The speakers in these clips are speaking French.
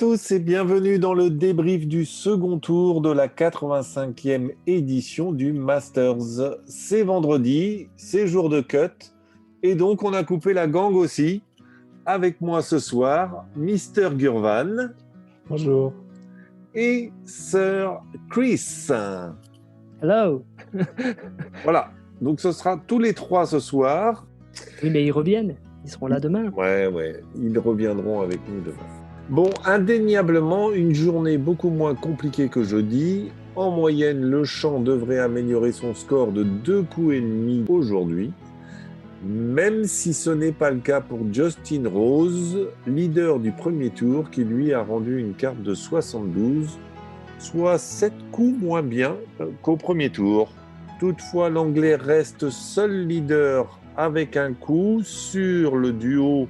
tous et bienvenue dans le débrief du second tour de la 85e édition du Masters. C'est vendredi, c'est jour de cut et donc on a coupé la gang aussi. Avec moi ce soir, Mister Gurvan. Bonjour. Et Sir Chris. Hello. Voilà, donc ce sera tous les trois ce soir. Oui, mais ils reviennent. Ils seront là demain. Ouais, ils reviendront avec nous demain. Bon, indéniablement, une journée beaucoup moins compliquée que jeudi. En moyenne, le champ devrait améliorer son score de 2 coups et demi aujourd'hui. Même si ce n'est pas le cas pour Justin Rose, leader du premier tour, qui lui a rendu une carte de 72, soit 7 coups moins bien qu'au premier tour. Toutefois, l'Anglais reste seul leader avec un coup sur le duo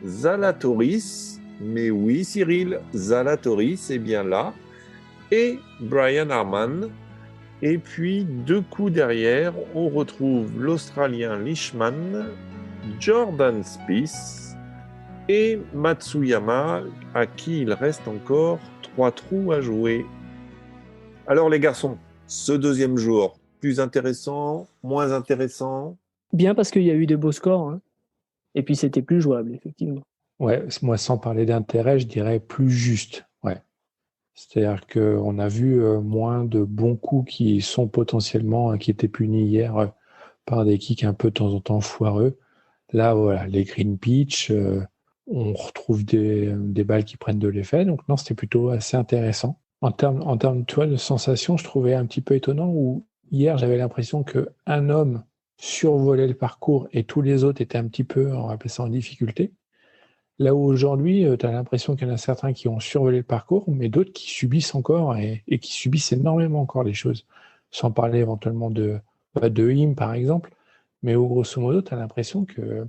Zalatoris. Mais oui, Cyril, Zalatoris est bien là. Et Brian Harman. Et puis, 2 coups derrière, on retrouve l'Australien Leishman, Jordan Spieth et Matsuyama, à qui il reste encore 3 trous à jouer. Alors les garçons, ce deuxième jour, plus intéressant, moins intéressant? Bien parce qu'il y a eu des beaux scores. Hein. Et puis c'était plus jouable, effectivement. Ouais, moi, sans parler d'intérêt, je dirais plus juste. Ouais. C'est-à-dire qu'on a vu moins de bons coups qui étaient punis hier par des kicks un peu de temps en temps foireux. Là, voilà, les green pitch, on retrouve des balles qui prennent de l'effet. Donc non, c'était plutôt assez intéressant. En termes tu vois, de sensation, je trouvais un petit peu étonnant où hier, j'avais l'impression qu'un homme survolait le parcours et tous les autres étaient un petit peu, on va appeler ça, en difficulté. Là où aujourd'hui, tu as l'impression qu'il y en a certains qui ont survolé le parcours, mais d'autres qui subissent encore et qui subissent énormément encore les choses. Sans parler éventuellement de Im, par exemple. Mais au grosso modo, tu as l'impression que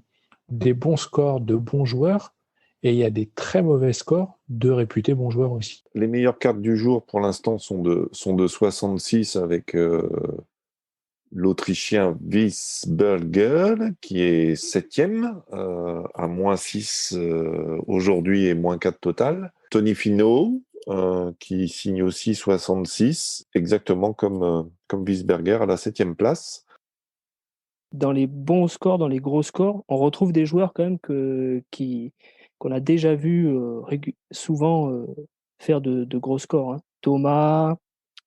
des bons scores de bons joueurs, et il y a des très mauvais scores de réputés bons joueurs aussi. Les meilleures cartes du jour, pour l'instant, sont de 66 avec l'Autrichien Wiesberger, qui est 7e, à moins 6 aujourd'hui et moins 4 total. Tony Finau, qui signe aussi 66, exactement comme Wiesberger à la 7e place. Dans les bons scores, dans les gros scores, on retrouve des joueurs quand même qu'on a déjà vu souvent faire de gros scores. Hein. Thomas,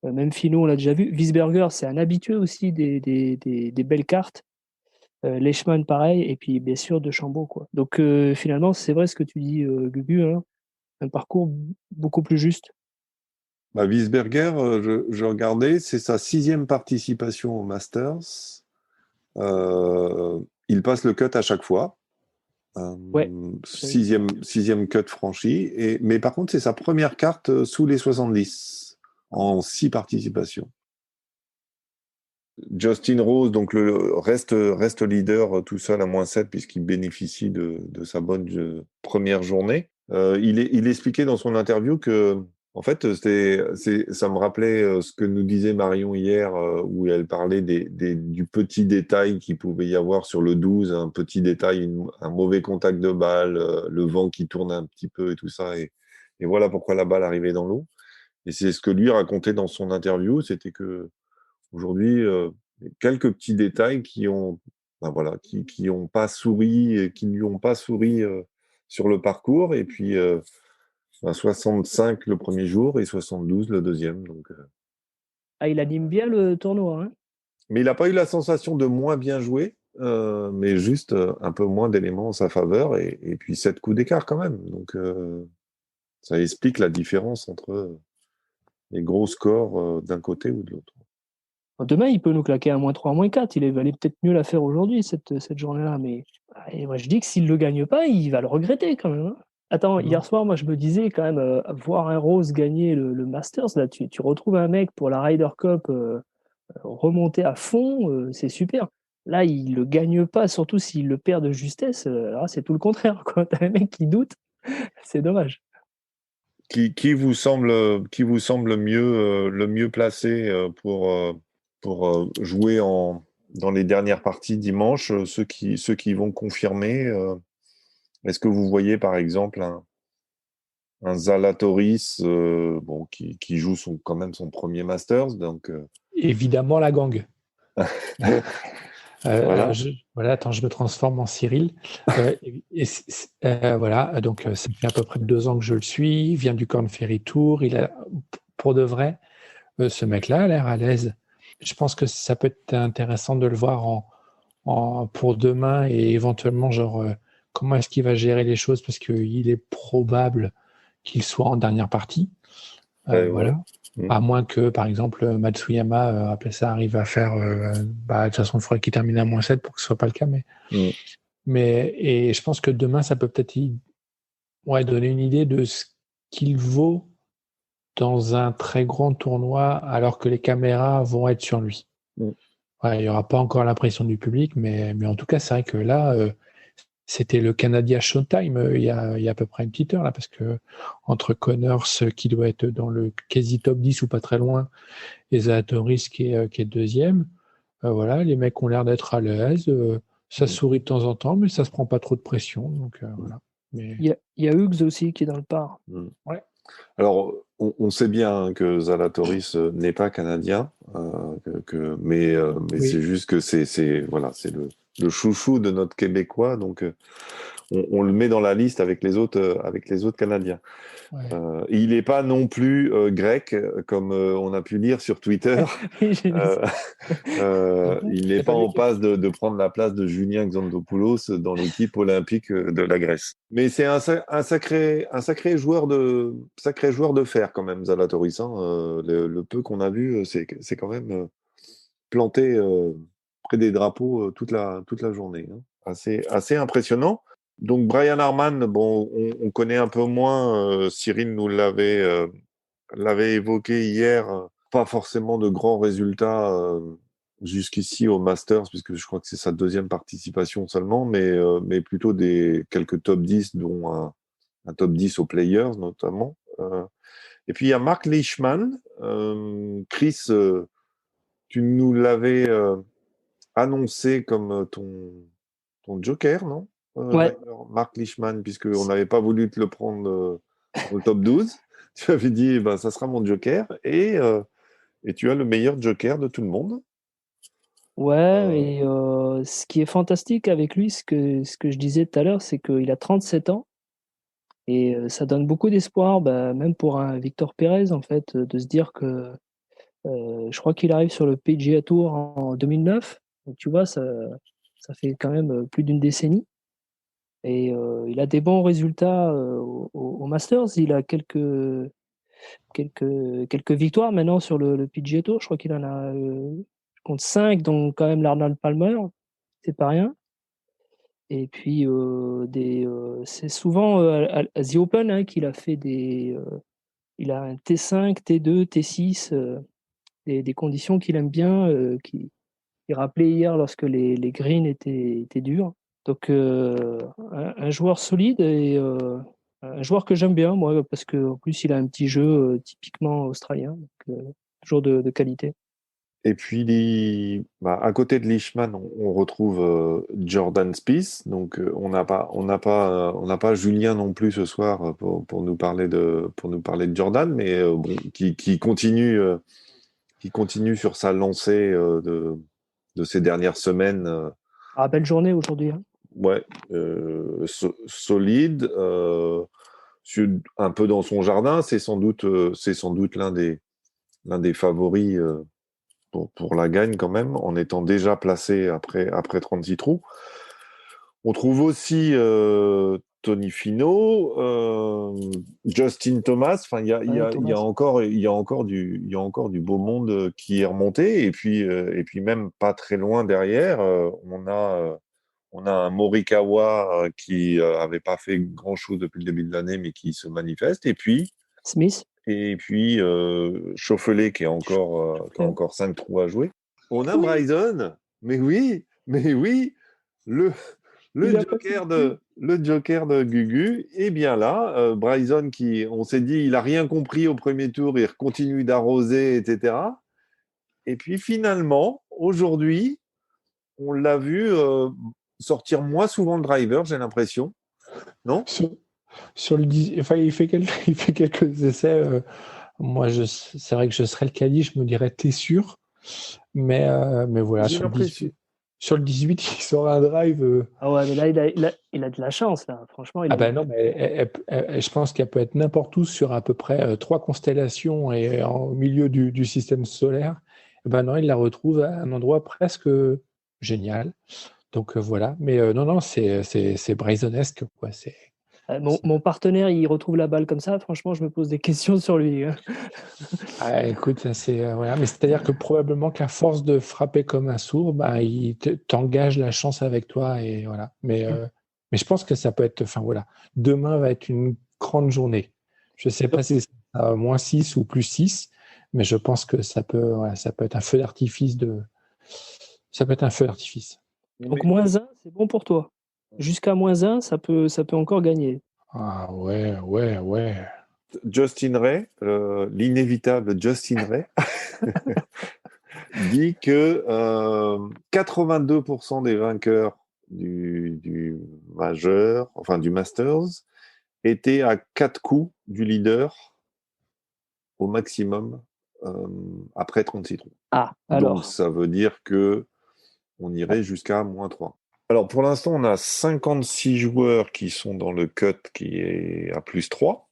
même Finau, on l'a déjà vu. Wiesberger, c'est un habitué aussi des belles cartes. Leishman, pareil. Et puis, bien sûr, DeChambeau, quoi. Donc, finalement, c'est vrai ce que tu dis, Gugu. Hein, un parcours beaucoup plus juste. Wiesberger, je regardais, c'est sa 6e participation au Masters. Il passe le cut à chaque fois. Ouais. Sixième cut franchi. Mais par contre, c'est sa première carte sous les 70 en 6 participations. Justin Rose, donc reste leader tout seul à moins 7 puisqu'il bénéficie de sa bonne première journée. Il expliquait dans son interview que en fait, ça me rappelait ce que nous disait Marion hier, où elle parlait du petit détail qu'il pouvait y avoir sur le 12, un petit détail, un mauvais contact de balle, le vent qui tourne un petit peu et tout ça. Et voilà pourquoi la balle arrivait dans l'eau. Et c'est ce que lui racontait dans son interview, c'était que aujourd'hui, quelques petits détails qui ont pas souri, qui ne lui ont pas souri sur le parcours. Et puis 65 le premier jour et 72 le deuxième. Donc, il anime bien le tournoi. Hein. mais il n'a pas eu la sensation de moins bien jouer, mais juste un peu moins d'éléments en sa faveur et puis 7 coups d'écart quand même. Donc, ça explique la différence entre les gros scores d'un côté ou de l'autre. Demain, il peut nous claquer un -3, -4. Il valait peut-être mieux la faire aujourd'hui, cette journée-là. Mais moi, je dis que s'il ne le gagne pas, il va le regretter quand même. Hein. Attends, hier soir, moi, je me disais quand même, voir un Rose gagner le Masters, là, tu retrouves un mec pour la Ryder Cup remonter à fond, c'est super. Là, il ne le gagne pas, surtout s'il le perd de justesse. Là, c'est tout le contraire. T'as un mec qui doute, c'est dommage. Qui vous semble le mieux placé pour jouer dans les dernières parties dimanche, ceux qui vont confirmer. Est-ce que vous voyez par exemple un Zalatoris qui joue quand même son premier Masters. Donc, Évidemment, la gang. voilà. Voilà, attends, je me transforme en Cyril. Voilà, donc ça fait à peu près 2 ans que je le suis. Il vient du Corn Ferry Tour. Pour de vrai, ce mec-là a l'air à l'aise. Je pense que ça peut être intéressant de le voir pour demain et éventuellement, comment est-ce qu'il va gérer les choses parce qu'il est probable qu'il soit en dernière partie. Voilà. Ouais. À moins que, par exemple, Matsuyama, après ça, arrive à faire. De toute façon, il faudrait qu'il termine à -7 pour que ce soit pas le cas. Et je pense que demain, ça peut peut-être donner une idée de ce qu'il vaut dans un très grand tournoi, alors que les caméras vont être sur lui. Il n'y aura pas encore la pression du public, mais en tout cas, c'est vrai que là, c'était le Canada Showtime il y a à peu près une petite heure, là, parce que entre Connors, qui doit être dans le quasi top 10 ou pas très loin, et Zalatoris qui est deuxième, voilà, les mecs ont l'air d'être à l'aise. Ça sourit de temps en temps, mais ça se prend pas trop de pression. Donc, voilà. Mais... Il y a Hughes aussi qui est dans le par. Ouais. Alors, on sait bien que Zalatoris n'est pas canadien, mais Oui. c'est juste que c'est le chouchou de notre Québécois, donc on le met dans la liste avec les autres Canadiens. Ouais. Il n'est pas non plus grec, comme on a pu lire sur Twitter. Il n'est pas en passe de prendre la place de Julien Xantopoulos dans l'équipe olympique de la Grèce. Mais c'est un sacré joueur de fer quand même, Zalatoris. Le peu qu'on a vu, c'est quand même planté près des drapeaux toute la journée. Assez impressionnant. Donc Brian Harman, on connaît un peu moins. Cyril nous l'avait évoqué hier. Pas forcément de grands résultats jusqu'ici au Masters, puisque je crois que c'est sa deuxième participation seulement, mais plutôt quelques top 10, dont un top 10 aux Players notamment. Et puis il y a Mark Leishman. Chris, tu nous l'avais annoncé comme ton joker, non? Ouais. Mark Leishman, puisqu'on n'avait pas voulu te le prendre dans le top 12. Tu avais dit, ça sera mon joker. Et tu as le meilleur joker de tout le monde. Ouais, et ce qui est fantastique avec lui, ce que je disais tout à l'heure, c'est qu'il a 37 ans. Et ça donne beaucoup d'espoir, même pour un Victor Pérez, en fait, de se dire que je crois qu'il arrive sur le PGA Tour en 2009. Donc, tu vois, ça fait quand même plus d'une décennie. Et il a des bons résultats au Masters. Il a quelques victoires maintenant sur le PGA Tour. Je crois qu'il en a je compte 5, donc quand même l'Arnold Palmer, c'est pas rien. Et puis c'est souvent à The Open qu'il a fait il a un T5, T2, T6, des conditions qu'il aime bien, qui rappelait hier lorsque les greens étaient durs. Donc un joueur solide et un joueur que j'aime bien, moi, parce qu'en plus il a un petit jeu typiquement australien, donc toujours de qualité. Et puis, à côté de Leishman, on retrouve Jordan Spieth. Donc, on n'a pas Julien non plus ce soir pour nous parler de Jordan, mais qui continue sur sa lancée de ces dernières semaines. Belle journée aujourd'hui. Ouais, solide, un peu dans son jardin. C'est sans doute l'un des favoris. Pour la gagne quand même, en étant déjà placé après 36 trous. On trouve aussi Tony Finau, Justin Thomas. Enfin, il y a encore du beau monde qui est remonté. Et puis même pas très loin derrière, on a un Morikawa qui avait pas fait grand-chose depuis le début de l'année, mais qui se manifeste. Et puis Smith. Et puis, Chauffelet qui a encore 5 trous à jouer. On a Bryson, mais oui, le joker de Gugu est bien là. Bryson on s'est dit, il n'a rien compris au premier tour, il continue d'arroser, etc. Et puis finalement, aujourd'hui, on l'a vu sortir moins souvent le driver, j'ai l'impression. Non ? Enfin, il fait quelques essais. Moi, c'est vrai que je serais le caddie, je me dirais t'es sûr. Mais voilà, J'ai l'impression. Sur le 18, il sort un drive. Ah ouais, mais là, il a de la chance, là. Franchement, il Ah a eu... ben non, mais je pense qu'elle peut être n'importe où sur à peu près 3 constellations et au milieu du système solaire. Eh ben non, il la retrouve à un endroit presque génial. Donc voilà. Mais non, non, c'est Brazonesque, quoi. Mon partenaire, il retrouve la balle comme ça. Franchement, je me pose des questions sur lui, hein. Ah, écoute, ça, voilà. Mais c'est-à-dire que probablement qu'à force de frapper comme un sourd, bah, il t'engage la chance avec toi et voilà. Mais je pense que ça peut être, enfin voilà, demain va être une grande journée. Je sais pas si c'est -6 ou +6, mais je pense que ça peut être un feu d'artifice ça peut être un feu d'artifice. Donc -1, c'est bon pour toi. Jusqu'à -1, ça peut encore gagner. Ah ouais, ouais, ouais. Justin Ray, l'inévitable Justin Ray, dit que 82% des vainqueurs du majeur, enfin du Masters, étaient à 4 coups du leader au maximum après 36 trous. Ah, Donc alors. ça veut dire que on irait jusqu'à -3. Alors pour l'instant, on a 56 joueurs qui sont dans le cut qui est à +3.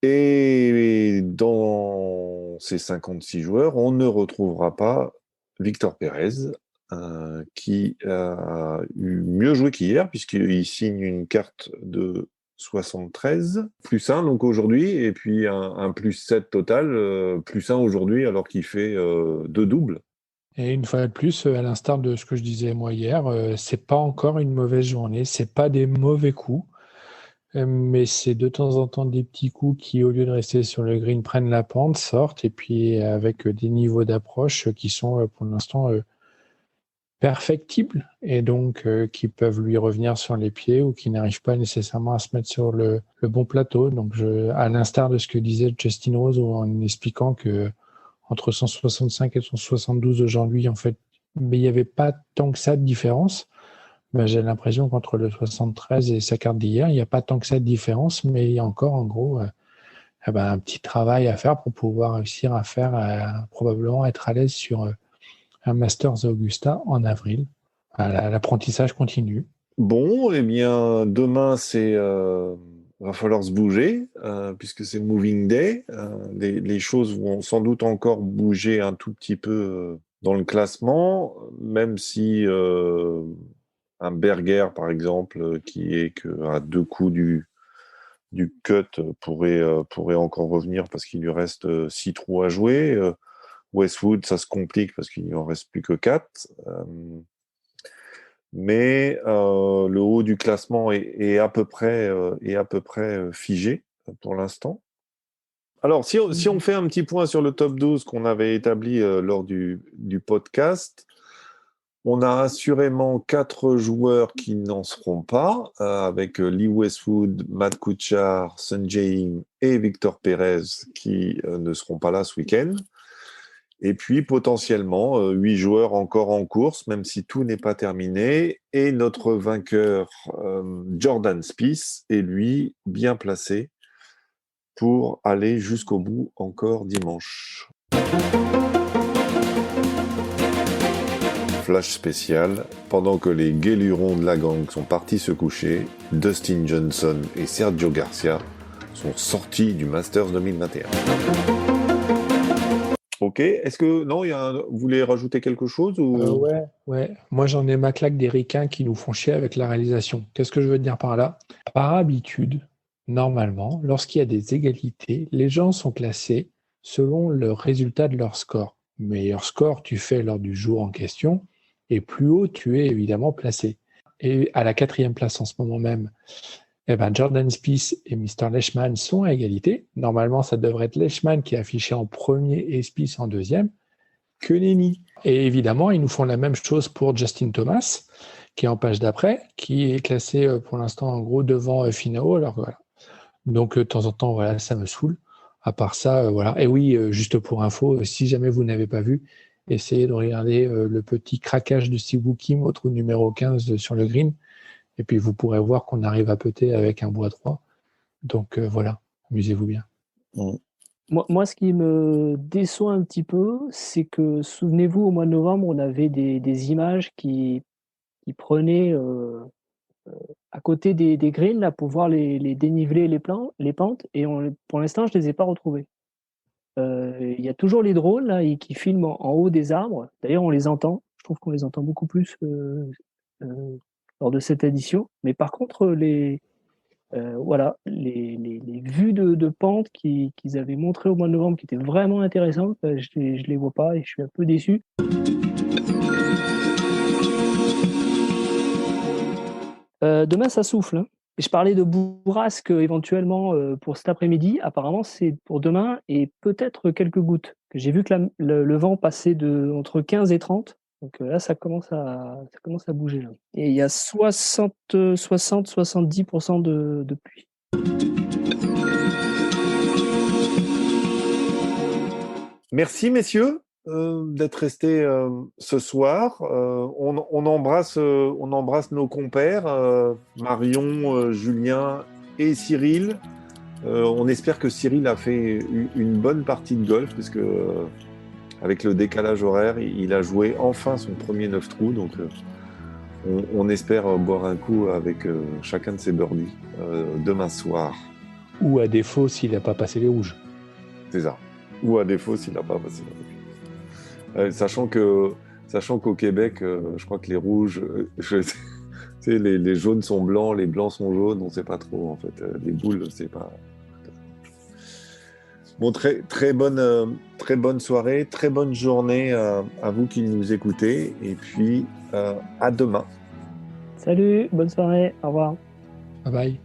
Et dans ces 56 joueurs, on ne retrouvera pas Victor Pérez, qui a eu mieux joué qu'hier, puisqu'il signe une carte de 73, +1 donc aujourd'hui, et puis un +7 total, +1 aujourd'hui, alors qu'il fait 2 doubles. Et une fois de plus, à l'instar de ce que je disais moi hier, c'est pas encore une mauvaise journée, c'est pas des mauvais coups. Mais c'est de temps en temps des petits coups qui, au lieu de rester sur le green, prennent la pente, sortent, et puis avec des niveaux d'approche qui sont pour l'instant perfectibles, et donc qui peuvent lui revenir sur les pieds ou qui n'arrivent pas nécessairement à se mettre sur le bon plateau. Donc, à l'instar de ce que disait Justin Rose, en expliquant que entre 165 et 172 aujourd'hui, en fait, mais il n'y avait pas tant que ça de différence. Ben, j'ai l'impression qu'entre le 73 et sa carte d'hier, il n'y a pas tant que ça de différence, mais il y a encore en gros un petit travail à faire pour pouvoir réussir à faire probablement être à l'aise sur un Masters Augusta en avril. L'apprentissage continue. Bon, eh bien, demain, va falloir se bouger, puisque c'est Moving Day. Les choses vont sans doute encore bouger un tout petit peu dans le classement, même si un Berger, par exemple, qui est à 2 coups du cut, pourrait encore revenir parce qu'il lui reste 6 trous à jouer. Westwood, ça se complique parce qu'il n'y en reste plus que 4. Mais le haut du classement est à peu près figé pour l'instant. Alors, si on fait un petit point sur le top 12 qu'on avait établi lors du podcast, on a assurément 4 joueurs qui n'en seront pas, avec Lee Westwood, Matt Kuchar, Sungjae Im et Victor Pérez qui ne seront pas là ce week-end. Et puis potentiellement 8 joueurs encore en course, même si tout n'est pas terminé. Et notre vainqueur, Jordan Spieth, est lui bien placé pour aller jusqu'au bout encore dimanche. Flash spécial, pendant que les guélurons de la gang sont partis se coucher, Dustin Johnson et Sergio Garcia sont sortis du Masters 2021. Ok, est-ce que vous voulez rajouter quelque chose ou... Ouais. Moi, j'en ai ma claque des ricains qui nous font chier avec la réalisation. Qu'est-ce que je veux dire par là? Par habitude, normalement, lorsqu'il y a des égalités, les gens sont classés selon le résultat de leur score. Meilleur score tu fais lors du jour en question, et plus haut tu es évidemment placé. Et à la 4e place en ce moment même, Jordan Spieth et Mr. Leishman sont à égalité. Normalement, ça devrait être Leishman qui est affiché en premier et Spieth en deuxième, que nenni. Et évidemment, ils nous font la même chose pour Justin Thomas, qui est en page d'après, qui est classé pour l'instant en gros devant Finau. Alors voilà. Donc de temps en temps, voilà, ça me saoule. À part ça, voilà. Et oui, juste pour info, si jamais vous n'avez pas vu, essayez de regarder le petit craquage de Siwoo Kim au trou numéro 15 sur le green. Et puis vous pourrez voir qu'on arrive à putter avec un bois 3. Donc voilà, amusez-vous bien. Moi, ce qui me déçoit un petit peu, c'est que, souvenez-vous, au mois de novembre, on avait des images qui prenaient à côté des greens là, pour voir les dénivelés, les pentes, et pour l'instant, je ne les ai pas retrouvés. Il y a toujours les drones là, qui filment en haut des arbres. D'ailleurs, on les entend. Je trouve qu'on les entend beaucoup plus lors de cette édition. Mais par contre, voilà, les vues de pente qu'ils avaient montrées au mois de novembre, qui étaient vraiment intéressantes, je les vois pas et je suis un peu déçu. Demain, ça souffle, hein. Je parlais de bourrasque éventuellement pour cet après-midi. Apparemment, c'est pour demain et peut-être quelques gouttes. J'ai vu que le vent passait entre 15 et 30. Donc là, ça commence à bouger. Là. Et il y a 70% de pluie. Merci, messieurs, d'être restés ce soir. On embrasse nos compères, Marion, Julien et Cyril. On espère que Cyril a fait une bonne partie de golf, parce que avec le décalage horaire, il a joué enfin son premier 9 trous. Donc on espère boire un coup avec chacun de ses birdies demain soir. Ou à défaut, s'il n'a pas passé les rouges. C'est ça. Ou à défaut, s'il n'a pas passé les rouges. Sachant qu'au Québec, je crois que les rouges, les jaunes sont blancs, les blancs sont jaunes, on ne sait pas trop en fait. Les boules, c'est pas. Bon, très bonne soirée, très bonne journée à vous qui nous écoutez, et puis à demain. Salut, bonne soirée, au revoir. Bye bye.